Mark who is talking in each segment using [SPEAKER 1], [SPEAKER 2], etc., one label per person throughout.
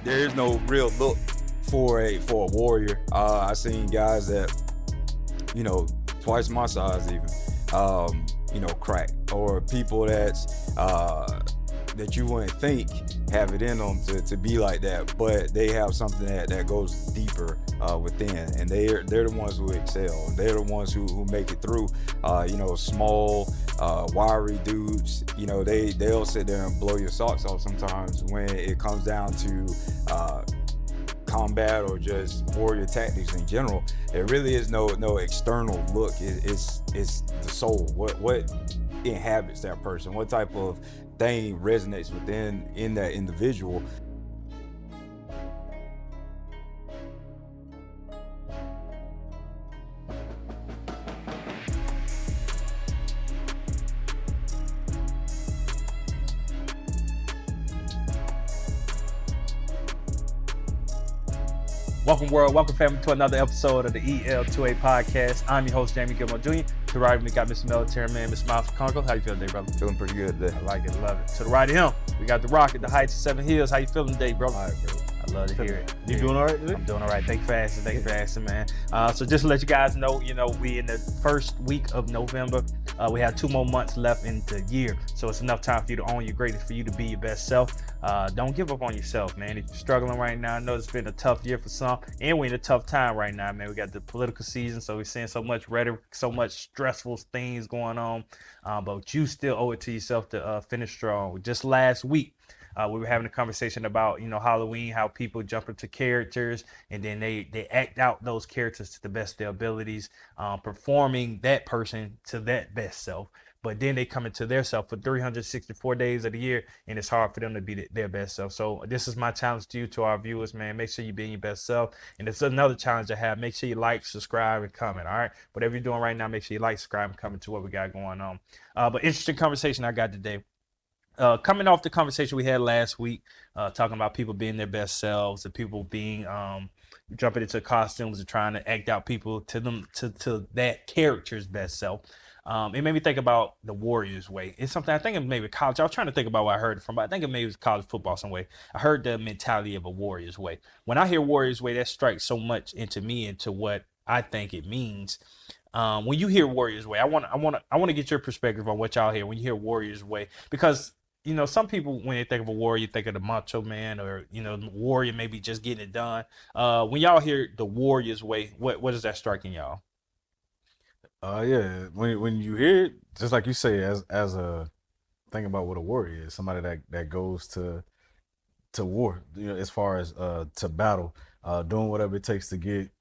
[SPEAKER 1] there is no real look for a warrior. I seen guys that, twice my size even, crack, or people that you wouldn't think have it in them to be like that, but they have something that goes deeper within, and they're the ones who excel. They're the ones who make it through. Small, wiry dudes. They'll sit there and blow your socks off sometimes when it comes down to combat or just warrior tactics in general. There really is no external look. It's the soul. What inhabits that person? What type of thing resonates in that individual?
[SPEAKER 2] Welcome world, welcome family to another episode of the EL2A podcast. I'm your host, Jamie Gilmore Jr. To the right of me, got Mr. Military Man, Mr. Miles McConaughey. How you feeling today, brother?
[SPEAKER 1] Feeling pretty good today.
[SPEAKER 2] I like it, love it. To the right of him, we got the Rock at the Heights of Seven Hills. How you feeling today, bro?
[SPEAKER 1] All right, bro.
[SPEAKER 2] I love to hear it.
[SPEAKER 3] You doing all right today?
[SPEAKER 2] I'm doing all right. Thank you for asking, man. So just to let you guys know, we in the first week of November. We have 2 more months left in the year. So it's enough time for you to own your greatness, for you to be your best self. Don't give up on yourself, man. If you're struggling right now, I know it's been a tough year for some, and we're in a tough time right now, man. We got the political season, so we're seeing so much rhetoric, so much stressful things going on. But you still owe it to yourself to finish strong. Just last week, we were having a conversation about, Halloween, how people jump into characters and then they act out those characters to the best of their abilities, performing that person to that best self. But then they come into their self for 364 days of the year, and it's hard for them to be their best self. So this is my challenge to you, to our viewers, man. Make sure you be your best self. And it's another challenge I have. Make sure you like, subscribe, and comment, all right? Whatever you're doing right now, make sure you like, subscribe, and comment to what we got going on. But interesting conversation I got today. Coming off the conversation we had last week, talking about people being their best selves and people being jumping into costumes and trying to act out people to that character's best self. It made me think about the Warriors way. It's something I think it maybe college. I was trying to think about where I heard it from, but I think it maybe was college football some way. I heard the mentality of a Warriors way. When I hear Warriors way, that strikes so much into me, into what I think it means. When you hear Warriors way, I want to get your perspective on what y'all hear when you hear Warriors way, because some people, when they think of a warrior, think of the macho man, or, the warrior maybe just getting it done. When y'all hear the Warriors way, what is that striking y'all?
[SPEAKER 3] Yeah. When you hear it, just like you say, as a think about what a warrior is, somebody that goes to war, as far as to battle, doing whatever it takes to get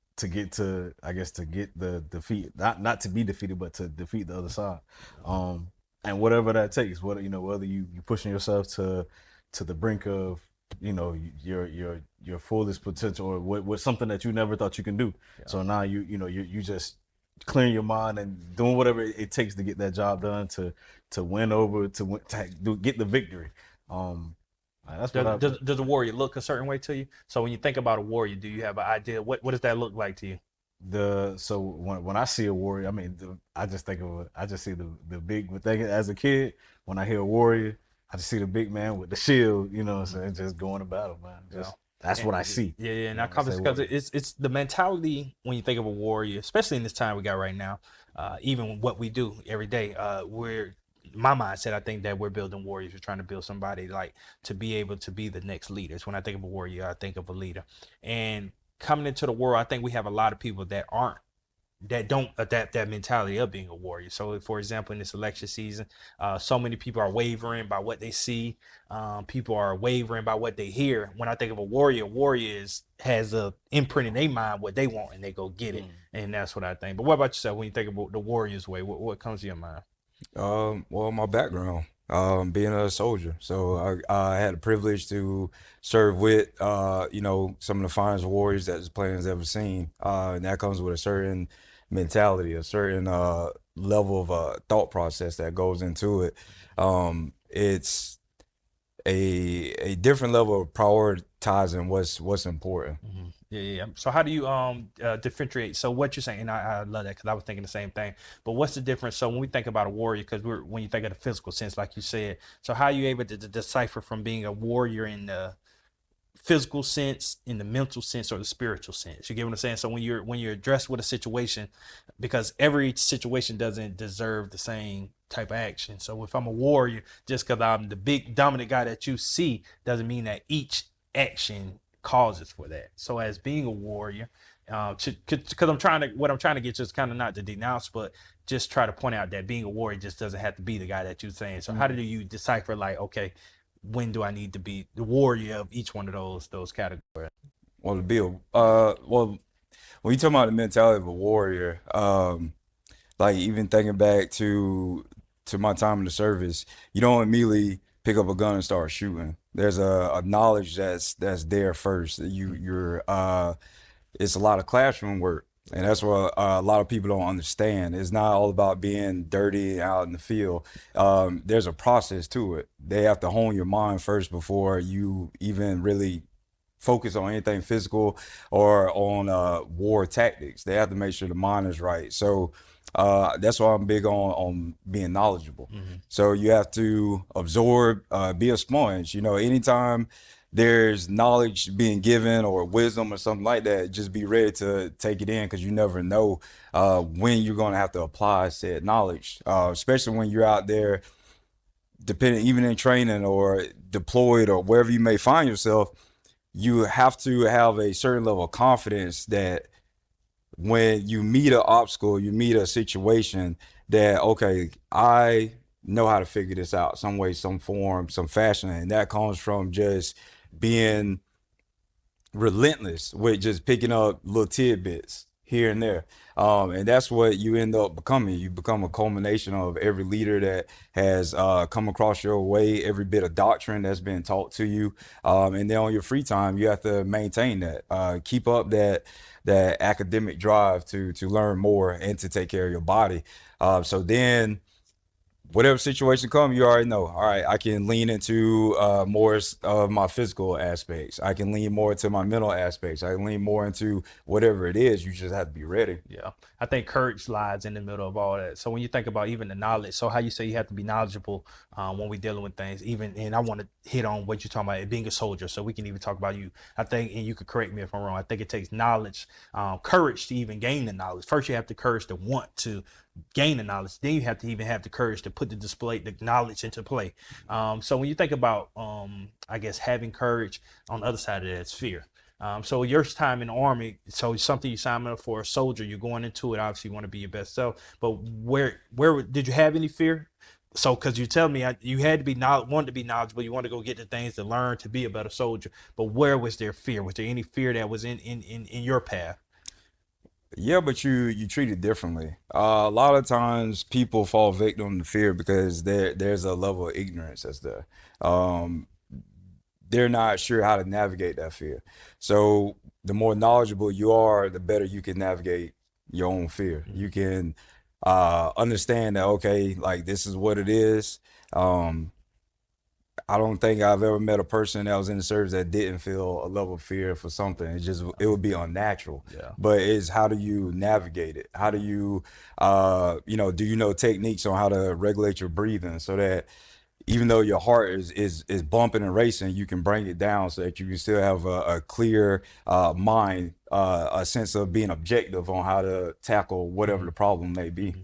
[SPEAKER 3] to the defeat, not to be defeated, but to defeat the other side. And whatever that takes, whether you pushing yourself to the brink of your fullest potential, or what something that you never thought you can do. Yeah. So now you just clearing your mind and doing whatever it takes to get that job done, to win over, to get the victory. That's what
[SPEAKER 2] does the warrior look a certain way to you? So when you think about a warrior, do you have an idea? What does that look like to you?
[SPEAKER 3] So when I see a warrior, I just see the big thing. As a kid, when I hear a warrior, I just see the big man with the shield, just going to battle, man. That's what I see.
[SPEAKER 2] Yeah. And because it's the mentality when you think of a warrior, especially in this time we got right now, even what we do every day, my mindset, I think that we're building warriors. We're trying to build somebody like to be able to be the next leaders. When I think of a warrior, I think of a leader. And coming into the world, I think we have a lot of people that don't adapt that mentality of being a warrior. So, for example, in this election season, so many people are wavering by what they see. People are wavering by what they hear. When I think of a warrior has a imprint in their mind what they want, and they go get it. And that's what I think. But what about yourself? When you think about the Warriors way, what comes to your mind?
[SPEAKER 1] Well, my background, being a soldier. So I had the privilege to serve with, some of the finest warriors that this planet has ever seen. And that comes with a certain mentality, a certain level of thought process that goes into it. It's a different level of prioritizing what's important.
[SPEAKER 2] Mm-hmm. Yeah. So how do you differentiate? So what you're saying, and I love that, because I was thinking the same thing. But what's the difference? So when we think about a warrior, because when you think of the physical sense, like you said, so how are you able to decipher from being a warrior in the physical sense, in the mental sense, or the spiritual sense. You get what I'm saying? So when you're addressed with a situation, because every situation doesn't deserve the same type of action. So if I'm a warrior, just because I'm the big dominant guy that you see, doesn't mean that each action causes for that. So as being a warrior, because what I'm trying to get to is kind of not to denounce, but just try to point out that being a warrior just doesn't have to be the guy that you're saying. So how do you decipher, like, okay, when do I need to be the warrior of each one of those categories?
[SPEAKER 1] Well, to be a well, when you talk about the mentality of a warrior, like even thinking back to my time in the service, you don't immediately pick up a gun and start shooting. There's a knowledge that's there first. It's a lot of classroom work, and that's what a lot of people don't understand. It's not all about being dirty out in the field. There's a process to it. They have to hone your mind first before you even really focus on anything physical or on war tactics. They have to make sure the mind is right. So that's why I'm big on being knowledgeable. So you have to absorb, be a sponge. You know, anytime there's knowledge being given or wisdom or something like that, just be ready to take it in, because you never know when you're going to have to apply said knowledge, especially when you're out there, depending, even in training or deployed or wherever you may find yourself. You have to have a certain level of confidence that when you meet an obstacle, you meet a situation, that, okay, I know how to figure this out some way, some form, some fashion. And that comes from just being relentless with just picking up little tidbits here and there. And that's what you end up becoming. You become a culmination of every leader that has come across your way, every bit of doctrine that's been taught to you. And then on your free time, you have to maintain that, keep up that academic drive to learn more and to take care of your body. So then whatever situation comes, you already know, all right, I can lean into more of my physical aspects. I can lean more into my mental aspects. I can lean more into whatever it is. You just have to be ready.
[SPEAKER 2] Yeah, I think courage lies in the middle of all that. So when you think about even the knowledge, so how you say you have to be knowledgeable when we're dealing with things, even, and I want to hit on what you're talking about, being a soldier. So we can even talk about you. I think, and you could correct me if I'm wrong, I think it takes knowledge, courage to even gain the knowledge. First, you have the courage to want to gain the knowledge. Then you have to even have the courage to put the knowledge into play. So when you think about, I guess, having courage, on the other side of that is fear. So your time in the Army, so something you sign up for, a soldier, you're going into it, obviously you want to be your best self, but where did you have any fear? So, because you tell me you had to be wanted to be knowledgeable, you want to go get the things to learn to be a better soldier, but where was there fear? Was there any fear that was in your path?
[SPEAKER 1] Yeah, but you treat it differently. A lot of times people fall victim to fear because there's a level of ignorance that's there. Um, they're not sure how to navigate that fear. So the more knowledgeable you are, the better you can navigate your own fear. You can understand that, okay, like, this is what it is. I don't think I've ever met a person that was in the service that didn't feel a level of fear for something. It would be unnatural.
[SPEAKER 2] Yeah.
[SPEAKER 1] But it's, how do you navigate it? How do you, do you know techniques on how to regulate your breathing so that even though your heart is bumping and racing, you can bring it down so that you can still have a clear mind, a sense of being objective on how to tackle whatever the problem may be.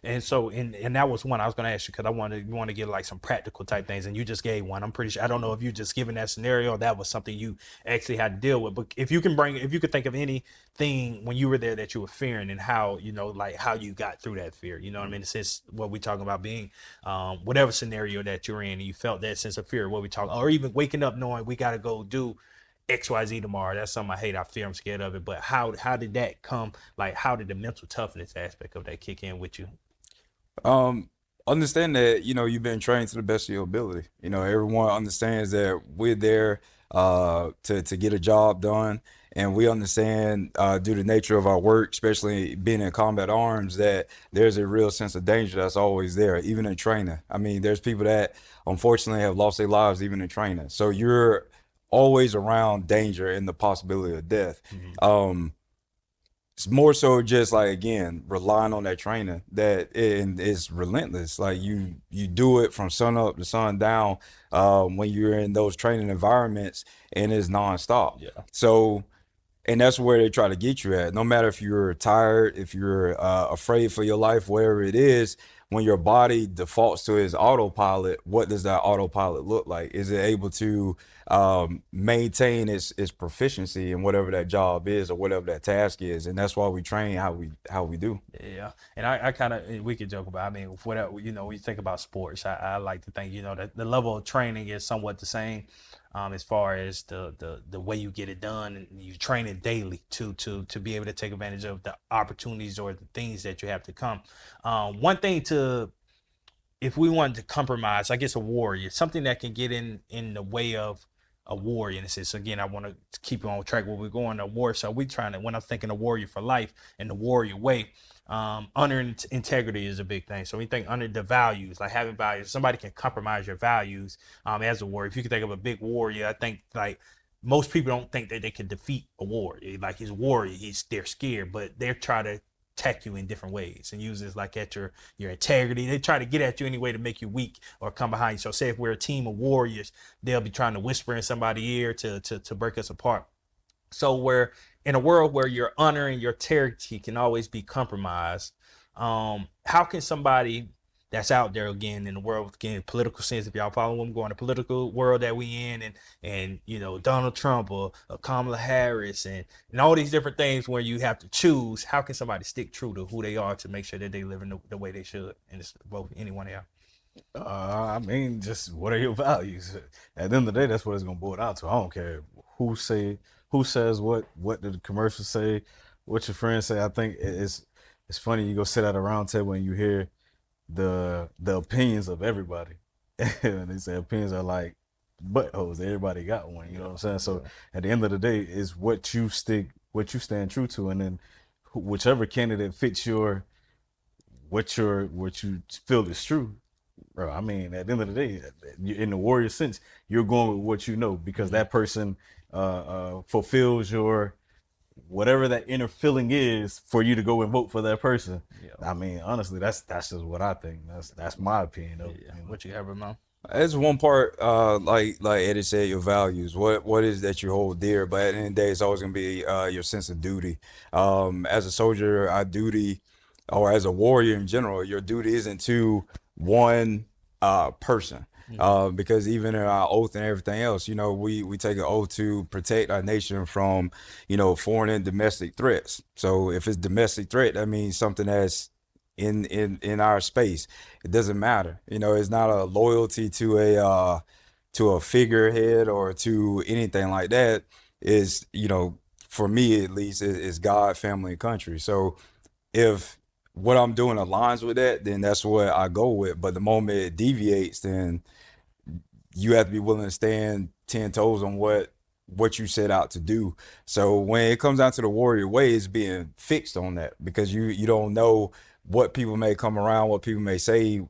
[SPEAKER 2] And so, and that was one I was going to ask you, because you want to get like some practical type things, and you just gave one. I'm pretty sure, I don't know if you just given that scenario or that was something you actually had to deal with. But if you could think of anything when you were there that you were fearing, and how, like how you got through that fear, you know what I mean? Since what we talking about being, whatever scenario that you're in, and you felt that sense of fear, what we talk, or even waking up knowing we got to go do XYZ tomorrow. That's something I hate. I fear. I'm scared of it. But how did that come? Like, how did the mental toughness aspect of that kick in with you?
[SPEAKER 1] Understand that, you've been trained to the best of your ability. Everyone understands that we're there to get a job done, and we understand, due to the nature of our work, especially being in combat arms, that there's a real sense of danger that's always there, even in training. I mean, there's people that unfortunately have lost their lives even in training. So you're always around danger and the possibility of death. it's more so just like, again, relying on that training that and it's relentless. Like you do it from sun up to sun down, when you're in those training environments, and it's nonstop.
[SPEAKER 2] Yeah.
[SPEAKER 1] So, and that's where they try to get you at. No matter if you're tired, if you're afraid for your life, whatever it is, when your body defaults to its autopilot, what does that autopilot look like? Is it able to maintain its proficiency in whatever that job is or whatever that task is? And that's why we train how we do.
[SPEAKER 2] Yeah, and I kind of, we could joke about. I mean, whatever, you know, when you think about sports, I like to think, you know, that the level of training is somewhat the same, as far as the way you get it done, and you train it daily to be able to take advantage of the opportunities or the things that you have to come. One thing to, if we wanted to compromise, I guess a warrior, something that can get in the way of a warrior. And it says, again, I want to keep on track where we're going. A warrior. So we trying to, when I'm thinking a warrior for life and the warrior way, honor and integrity is a big thing. So we think under the values, like having values, somebody can compromise your values, as a warrior. If you can think of a big warrior, I think like most people don't think that they can defeat a warrior. Like he's a warrior, they're scared, but they're trying to attack you in different ways and use this like at your integrity. They try to get at you any way to make you weak or come behind you. So say if we're a team of warriors, they'll be trying to whisper in somebody's ear to break us apart. So we're in a world where your honor and your integrity can always be compromised. How can somebody that's out there, again, in the world, again, political sense, if y'all follow them, going the political world that we in, and you know, Donald Trump or Kamala Harris and all these different things where you have to choose, how can somebody stick true to who they are to make sure that they live in the way they should? And it's both anyone else.
[SPEAKER 3] I mean, just what are your values? At the end of the day, that's what it's gonna boil down to. I don't care who says what did the commercials say, what your friends say. I think it's funny, you go sit at a round table and you hear the opinions of everybody. And they say opinions are like buttholes. Everybody got one, you know what I'm saying? So at the end of the day, is what you stand true to, and then whichever candidate fits what you feel is true. Bro, I mean, at the end of the day, in the warrior sense, you're going with what you know, because that person fulfills your whatever that inner feeling is for you to go and vote for that person. Yeah. I mean, honestly, that's just what I think. That's my opinion. Though.
[SPEAKER 2] Yeah. What you have, Ramon?
[SPEAKER 1] It's one part, like Eddie said, your values. What is that you hold dear? But at the end of the day, it's always gonna be your sense of duty. As a soldier, our duty, or as a warrior in general, your duty isn't to one person. Because even in our oath and everything else, you know, we take an oath to protect our nation from, you know, foreign and domestic threats. So if it's domestic threat, that means something that's in our space. It doesn't matter. You know, it's not a loyalty to a figurehead or to anything like that. Is, you know, for me at least, is God, family, and country. So if what I'm doing aligns with that, then that's what I go with. But the moment it deviates, then you have to be willing to stand 10 toes on what you set out to do. So when it comes down to the warrior way, it's being fixed on that, because you don't know what people may come around, what people may say,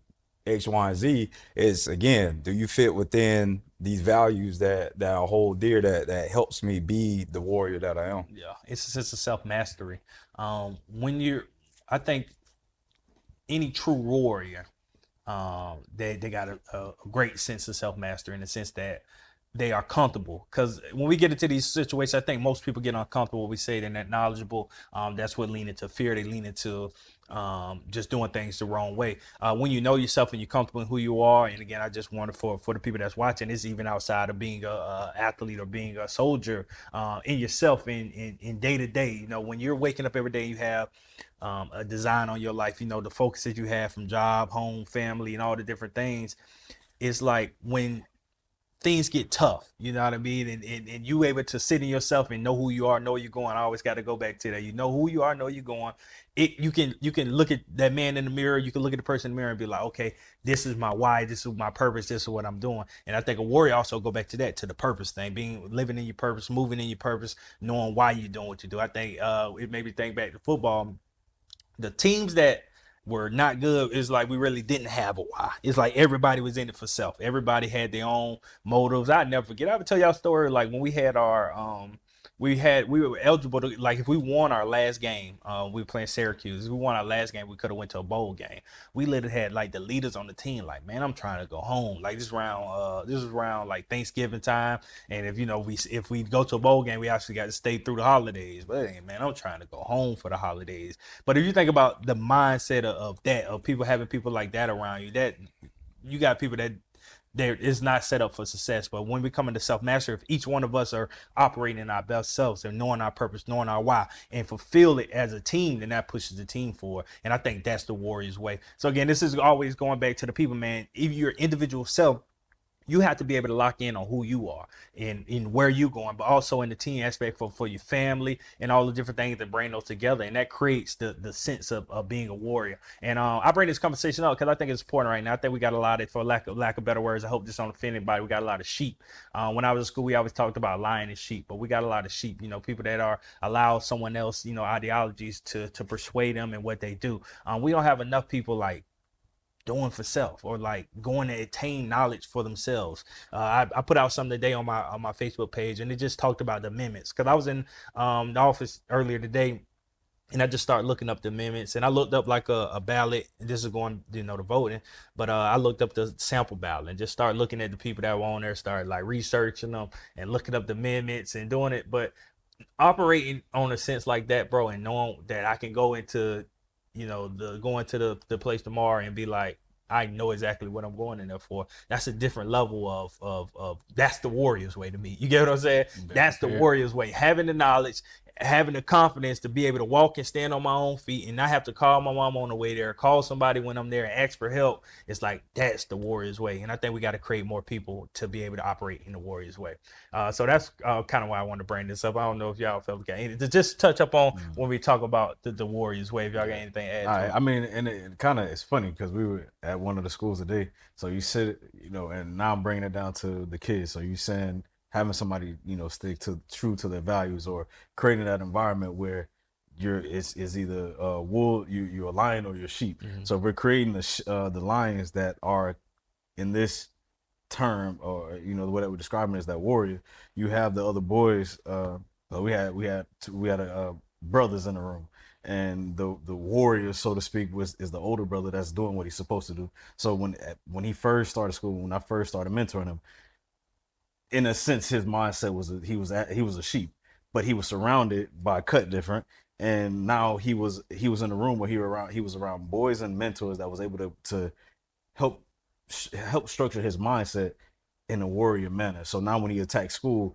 [SPEAKER 1] X, Y, and Z. Is, again, do you fit within these values that I hold dear, that helps me be the warrior that I am?
[SPEAKER 2] Yeah, it's a sense of self-mastery. I think any true warrior, they got a great sense of self-mastery, in the sense that they are comfortable. Because when we get into these situations, I think most people get uncomfortable. We say they're not knowledgeable. That's what lean into fear. They lean into just doing things the wrong way. When you know yourself and you're comfortable in who you are, and again, I just wanted for the people that's watching, it's even outside of being a athlete or being a soldier, in yourself, in day to day. You know, when you're waking up every day, you have a design on your life. You know, the focus that you have from job, home, family, and all the different things. It's like when things get tough, you know what I mean? And you able to sit in yourself and know who you are, know where you're going. I always got to go back to that. You know who you are, know you're going. You can look at that man in the mirror. You can look at the person in the mirror and be like, okay, this is my why. This is my purpose. This is what I'm doing. And I think a warrior also go back to that, to the purpose thing, living in your purpose, moving in your purpose, knowing why you're doing what you do. I think it made me think back to football. The teams that were not good, is like we really didn't have a why. It's like everybody was in it for self. Everybody had their own motives. I never forget. I would tell y'all a story, like when we had our we were eligible to, like, if we won our last game, we were playing Syracuse. If we won our last game, we could have went to a bowl game. We literally had like the leaders on the team like, man, I'm trying to go home. Like this is around like Thanksgiving time, and if we go to a bowl game, we actually got to stay through the holidays. But hey, man, I'm trying to go home for the holidays. But if you think about the mindset of that, of people having people like that around you, that you got people that there is not set up for success. But when we come into self-mastery, if each one of us are operating in our best selves and knowing our purpose, knowing our why, and fulfill it as a team, then that pushes the team forward. And I think that's the Warriors way. So again, this is always going back to the people, man. If your individual self, you have to be able to lock in on who you are and in where you're going, but also in the team aspect for your family and all the different things that bring those together. And that creates the sense of being a warrior. And I bring this conversation up because I think it's important right now. I think we got a lot of, for lack of better words, I hope this don't offend anybody, we got a lot of sheep. When I was in school, we always talked about lion and sheep, but we got a lot of sheep, people that are allow someone else, ideologies to persuade them in what they do. We don't have enough people like doing for self or like going to attain knowledge for themselves. I put out something today on my Facebook page, and it just talked about the amendments, because I was in the office earlier today, and I just started looking up the amendments, and I looked up like a ballot, and this is going to voting, but I looked up the sample ballot and just started looking at the people that were on there, started like researching them and looking up the amendments and doing it. But operating on a sense like that, bro, and knowing that I can go into going to the place tomorrow and be like, I know exactly what I'm going in there for. That's a different level of that's the Warriors way to me. You get what I'm saying? That's the Warriors way. Having the knowledge, having the confidence to be able to walk and stand on my own feet and not have to call my mom on the way there, call somebody when I'm there and ask for help. It's like, that's the Warriors way. And I think we got to create more people to be able to operate in the Warriors way. So that's kind of why I wanted to bring this up. I don't know if y'all felt got anything to just touch up on when we talk about the Warriors way. If y'all got anything to add to it.
[SPEAKER 3] I mean, and it kind of, it's funny because we were at one of the schools today. So you said, and now I'm bringing it down to the kids. So you saying having somebody, stick true to their values, or creating that environment where it's either wool, you're a lion or you're a sheep. So if we're creating the lions that are in this term, or what we're describing as that warrior, you have the other boys. We had brothers in the room, and the warrior, so to speak, is the older brother that's doing what he's supposed to do. So when he first started school, when I first started mentoring him, in a sense, his mindset was he was a sheep, but he was surrounded by cut different, and now he was in a room where he was around boys and mentors that was able to help structure his mindset in a warrior manner. So now when he attacks school,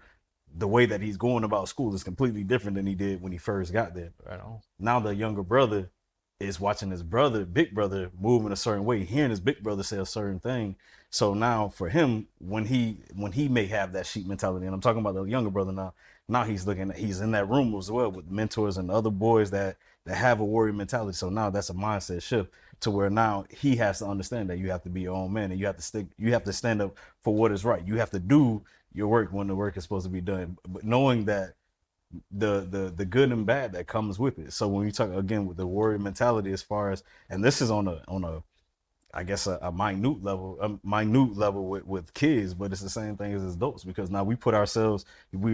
[SPEAKER 3] the way that he's going about school is completely different than he did when he first got there.
[SPEAKER 2] Right on.
[SPEAKER 3] Now the younger brother is watching his big brother, move in a certain way, hearing his big brother say a certain thing. So now for him, when he may have that sheep mentality, and I'm talking about the younger brother now he's in that room as well with mentors and other boys that have a warrior mentality. So now that's a mindset shift to where now he has to understand that you have to be your own man, and you have to stand up for what is right. You have to do your work when the work is supposed to be done, but knowing that the good and bad that comes with it. So when you talk again with the warrior mentality, as far as, and this is on a I guess a minute level with kids, but it's the same thing as adults, because now we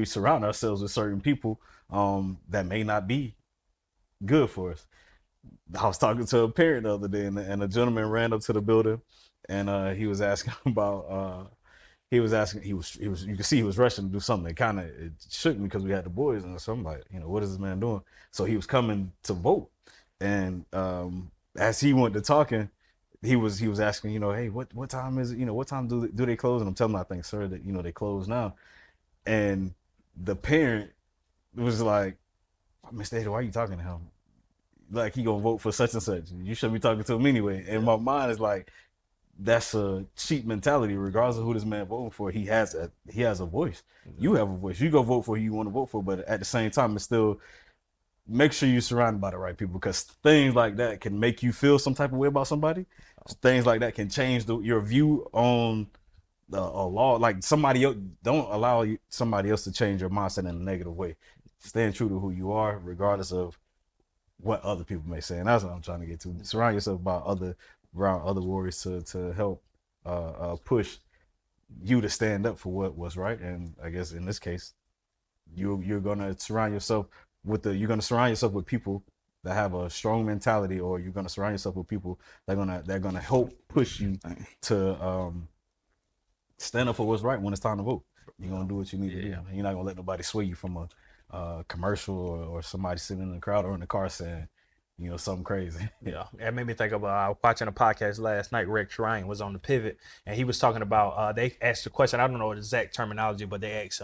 [SPEAKER 3] surround ourselves with certain people that may not be good for us. I was talking to a parent the other day, and a gentleman ran up to the building, and he was asking about you can see he was rushing to do something. It shook me because we had the boys, and so I'm like, what is this man doing? So he was coming to vote, and as he went to talking, he was asking, hey, what time is it? What time do they close? And I'm telling him, I think, sir, that they close now. And the parent was like, Mr. Ada, why are you talking to him? Like, he gonna vote for such and such. You shouldn't be talking to him anyway. And my mind is like, that's a cheap mentality. Regardless of who this man voting for, he has a voice. You have a voice. You go vote for who you want to vote for, but at the same time, it's still, make sure you're surrounded by the right people, because things like that can make you feel some type of way about somebody. Things like that can change your view on a law. Like, somebody else, don't allow somebody else to change your mindset in a negative way. Stand true to who you are, regardless of what other people may say. And that's what I'm trying to get to. Surround yourself around other warriors to help push you to stand up for what's right. And I guess in this case, you're gonna surround yourself you're gonna surround yourself with people that have a strong mentality, or you're gonna surround yourself with people that are gonna help push you to stand up for what's right when it's time to vote. You're gonna do what you need to do. You're not gonna let nobody sway you from a commercial or somebody sitting in the crowd or in the car saying, something crazy.
[SPEAKER 2] Yeah, it made me think of watching a podcast last night. Rex Ryan was on the Pivot, and he was talking about. They asked the question. I don't know the exact terminology, but they asked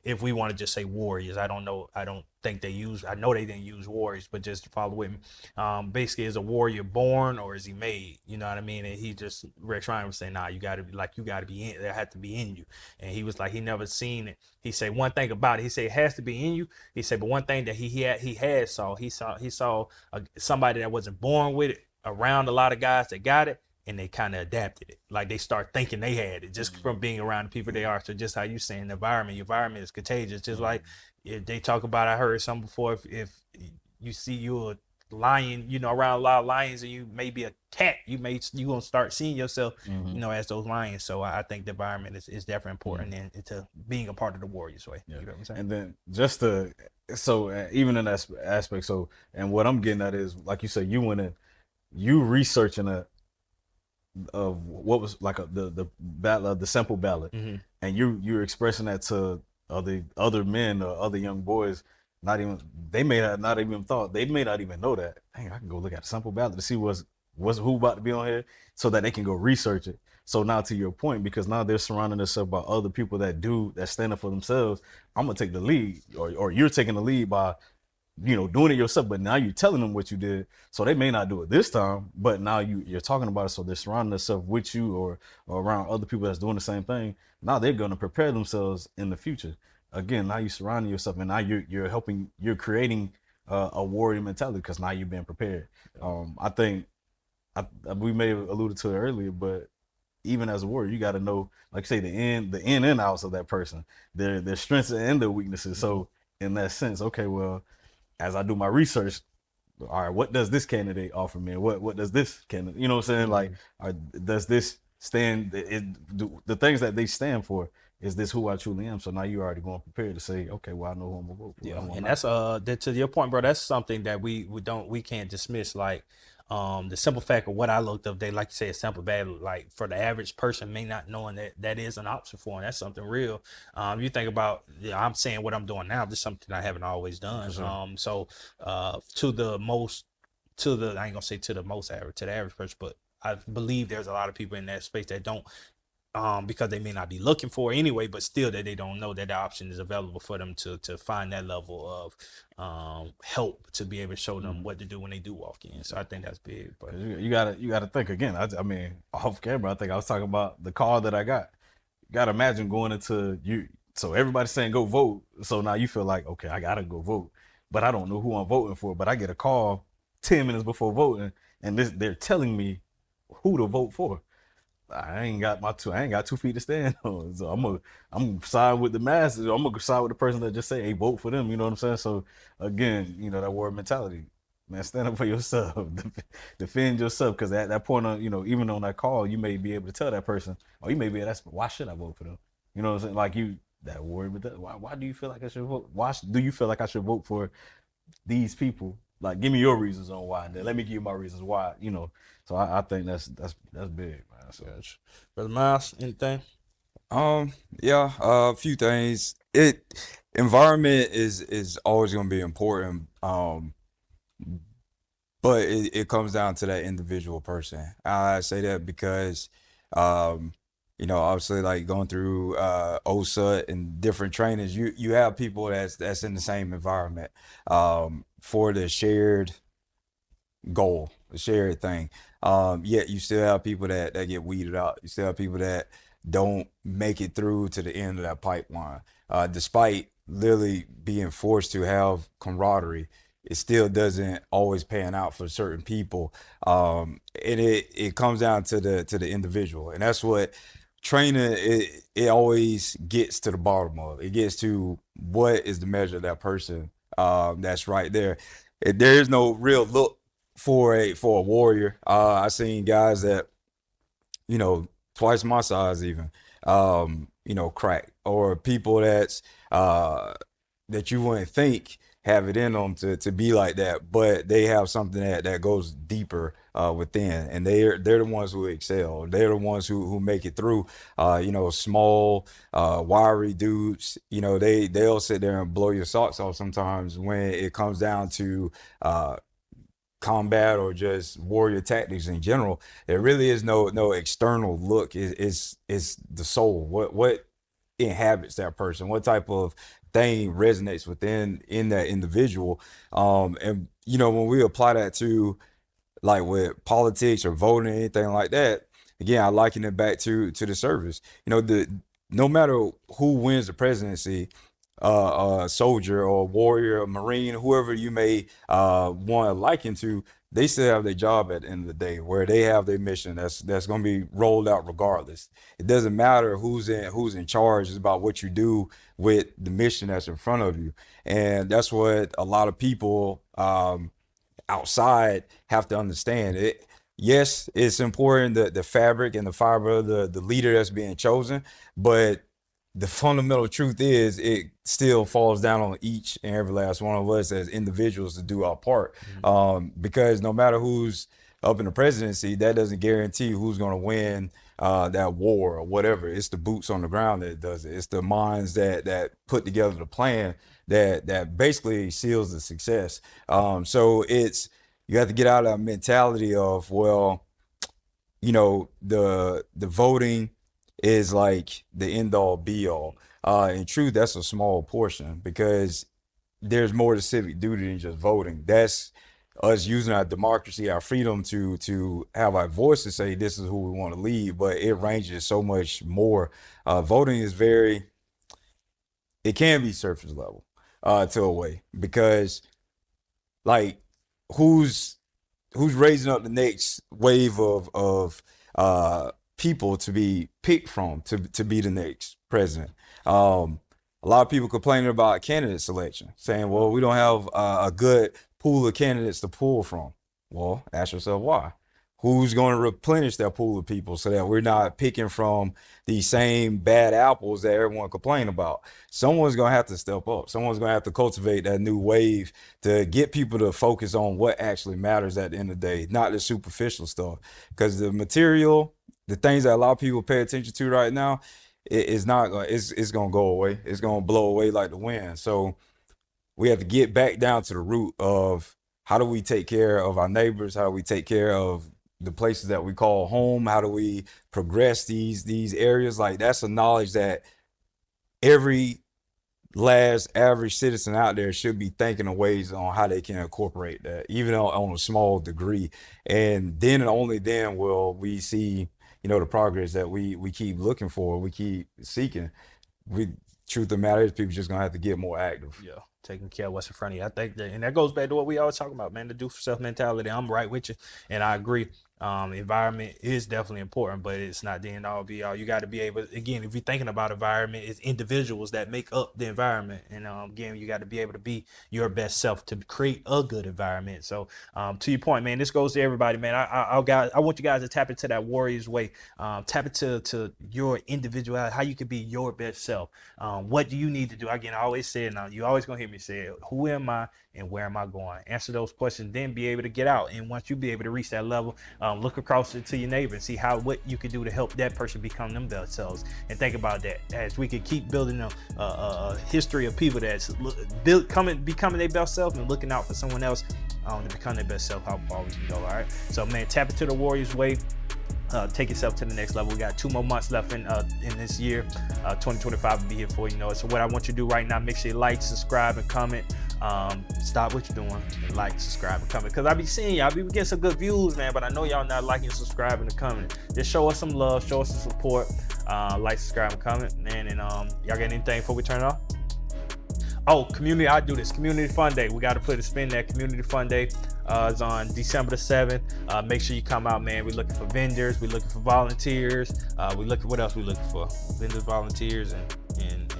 [SPEAKER 2] if we want to just say warriors. I don't know. I don't think they use. I know they didn't use warriors, but just to follow with me. Basically, is a warrior born or is he made? You know what I mean? And Rex Ryan was saying, nah, you got to be in. There had to be in you. And he was like, he never seen it. He said one thing about it. He said it has to be in you. He said, but one thing that he saw somebody that wasn't born with it around a lot of guys that got it, and they kind of adapted it. Like they start thinking they had it just from being around the people they are. So just how you saying the environment, your environment is contagious. Just like if they talk about, I heard some before, if you see you a lion, around a lot of lions, and you may be a cat, you gonna start seeing yourself, as those lions. So I think the environment is definitely important into being a part of the Warriors way.
[SPEAKER 3] Yeah.
[SPEAKER 2] You know what I'm saying?
[SPEAKER 3] And then even in that aspect, and what I'm getting at is, like you said, you researching of what was like the ballot, the sample ballot, and you're expressing that to other men or other young boys. They may not even know that. Dang, I can go look at the sample ballot to see who about to be on here, so that they can go research it. So now, to your point, because now they're surrounding themselves by other people that stand up for themselves, I'm gonna take the lead, or you're taking the lead by doing it yourself, but now you're telling them what you did. So they may not do it this time, but now you're talking about it. So they're surrounding themselves with you or around other people that's doing the same thing. Now they're going to prepare themselves in the future. Again, now you're surrounding yourself, and now you're creating a warrior mentality, because now you're being prepared. I think we may have alluded to it earlier, but even as a warrior, you got to know, like you say, the in and outs of that person, their strengths and their weaknesses. So in that sense, okay, well, as I do my research, all right, what does this candidate offer me? What does this candidate, you know what I'm saying? Like, does this the things that they stand for, is this who I truly am? So now you're already going prepared to say, okay, well, I know who I'm gonna vote for.
[SPEAKER 2] Yeah, and that's to your point, bro. That's something that we can't dismiss. Like, the simple fact of what I looked up, they like you say, a simple bad. Like for the average person, may not knowing that is an option for them. That's something real. You think about, I'm saying what I'm doing now. This is something I haven't always done.
[SPEAKER 3] Sure.
[SPEAKER 2] So I ain't gonna say to the most average, to the average person, but I believe there's a lot of people in that space that don't. Because they may not be looking for it anyway, but still that they don't know that the option is available for them to find that level of help to be able to show them what to do when they do walk in. So I think that's big. But
[SPEAKER 3] you gotta think again. I mean, off camera, I think I was talking about the call that I got. You gotta imagine going into you. So everybody's saying go vote. So now you feel like, okay, I gotta go vote, but I don't know who I'm voting for. But I get a call 10 minutes before voting, and they're telling me who to vote for. I ain't got 2 feet to stand on. So I'm side with the masses. I'm gonna side with the person that just say, hey, vote for them. You know what I'm saying? So again, that war mentality, man, stand up for yourself, defend yourself. Because at that point, even on that call, you may be able to tell that person, or you may be that's why should I vote for them? You know what I'm saying? Like that war mentality. Why do you feel like I should vote? Why do you feel like I should vote for these people? Like, give me your reasons on why, and then let me give you my reasons why. So I think that's big, man. So,
[SPEAKER 2] Brother Miles, anything?
[SPEAKER 1] Yeah, a few things. Environment is always going to be important. But it comes down to that individual person. I say that because, obviously, like going through OSA and different trainings, you have people that's in the same environment for the shared goal, the shared thing. Yet you still have people that get weeded out. You still have people that don't make it through to the end of that pipeline. Despite literally being forced to have camaraderie, it still doesn't always pan out for certain people. And it comes down to the individual. And that's what training, it always gets to the bottom of. It gets to what is the measure of that person that's right there. There is no real look for a warrior. I seen guys that, twice my size even, crack, or people that's that you wouldn't think have it in them to be like that, but they have something that goes deeper within, and they're the ones who excel. They're the ones who make it through. Small, wiry dudes. They'll sit there and blow your socks off sometimes when it comes down to combat or just warrior tactics in general. There really is no external look. It's the soul. What inhabits that person? What type of thing resonates in that individual? And when we apply that to like with politics or voting or anything like that, again, I liken it back to the service. No matter who wins the presidency, a soldier or a warrior, a marine, whoever you may want to liken to, they still have their job at the end of the day, where they have their mission that's going to be rolled out regardless. It doesn't matter who's in charge. It's about what you do with the mission that's in front of you, and that's what a lot of people outside have to understand. Yes, it's important, the fabric and the fiber of the leader that's being chosen, but the fundamental truth is it still falls down on each and every last one of us as individuals to do our part. Because no matter who's up in the presidency, that doesn't guarantee who's going to win that war or whatever. It's the boots on the ground that does it. It's the minds that put together the plan that basically seals the success. So you have to get out of that mentality of, well, the voting is like the end all be all. In truth, that's a small portion, because there's more to civic duty than just voting. That's us using our democracy, our freedom to have our voice to say this is who we want to lead, but it ranges so much more. Voting is it can be surface level to a way, because like who's raising up the next wave of people to be picked from to be the next president. A lot of people complaining about candidate selection, saying, well, we don't have a good pool of candidates to pull from. Well, ask yourself why. Who's going to replenish that pool of people so that we're not picking from these same bad apples that everyone complain about? Someone's going to have to step up. Someone's going to have to cultivate that new wave to get people to focus on what actually matters at the end of the day, not the superficial stuff. Because the material, the things that a lot of people pay attention to right now, it's going to go away. It's going to blow away like the wind. So we have to get back down to the root of how do we take care of our neighbors? How do we take care of the places that we call home? How do we progress these areas? Like, that's a knowledge that every last average citizen out there should be thinking of ways on how they can incorporate that, even on a small degree. And then and only then will we see, the progress that we keep looking for, we keep seeking. Truth of the matter is, people just gonna have to get more active.
[SPEAKER 2] Yeah, taking care of what's in front of you. I think and that goes back to what we always talk about, man, the do for self mentality. I'm right with you, and I agree. Environment is definitely important, but it's not the end all be all. You got to be able, again, if you're thinking about environment, it's individuals that make up the environment. And again, you got to be able to be your best self to create a good environment. So to your point, man, this goes to everybody, man. I want you guys to tap into that Warriors way. Tap into your individual, how you can be your best self. What do you need to do? Again, I always say it now. You always gonna hear me say it. Who am I and where am I going? Answer those questions, then be able to get out. And once you be able to reach that level, look across to your neighbor and see what you can do to help that person become them themselves. And think about that as we could keep building a history of people that's becoming their best self and looking out for someone else to become their best self. How far we can go. All right. So man, tap into the Warriors way. Take yourself to the next level. We got 2 more months left in this year. 2025 will be here for you. So what I want you to do right now, make sure you like, subscribe, and comment. Stop what you're doing and like, subscribe, and comment. Because I be seeing y'all, be getting some good views, man. But I know y'all not liking, subscribing, and commenting. Just show us some love, show us some support. Like, subscribe, and comment, man. And y'all got anything before we turn it off? Oh, community, I do this. Community Fun Day. We got to put a spin that Community Fun Day. It's on December the 7th. Make sure you come out, man. We're looking for vendors. We're looking for volunteers. What else we looking for? Vendors, volunteers, and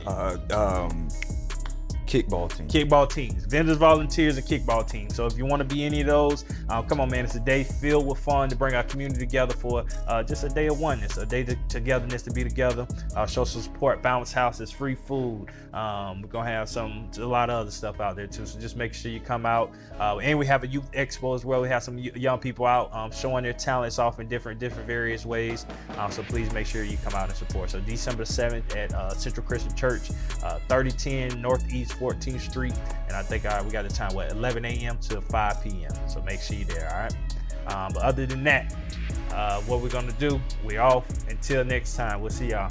[SPEAKER 1] kickball team.
[SPEAKER 2] Kickball teams, vendors, volunteers, and kickball teams. So if you want to be any of those, come on, man. It's a day filled with fun to bring our community together for just a day of oneness, a day of togetherness, to be together, show some support. Bounce House is free food. We're going to have a lot of other stuff out there too. So just make sure you come out. And we have a youth expo as well. We have some young people out showing their talents off in different various ways. So please make sure you come out and support. So December 7th at Central Christian Church, 3010 Northeast 14th Street, and I think we got the time 11 a.m. to 5 p.m. So make sure you're there. All right. But other than that, what we're gonna do, we're off until next time. We'll see y'all.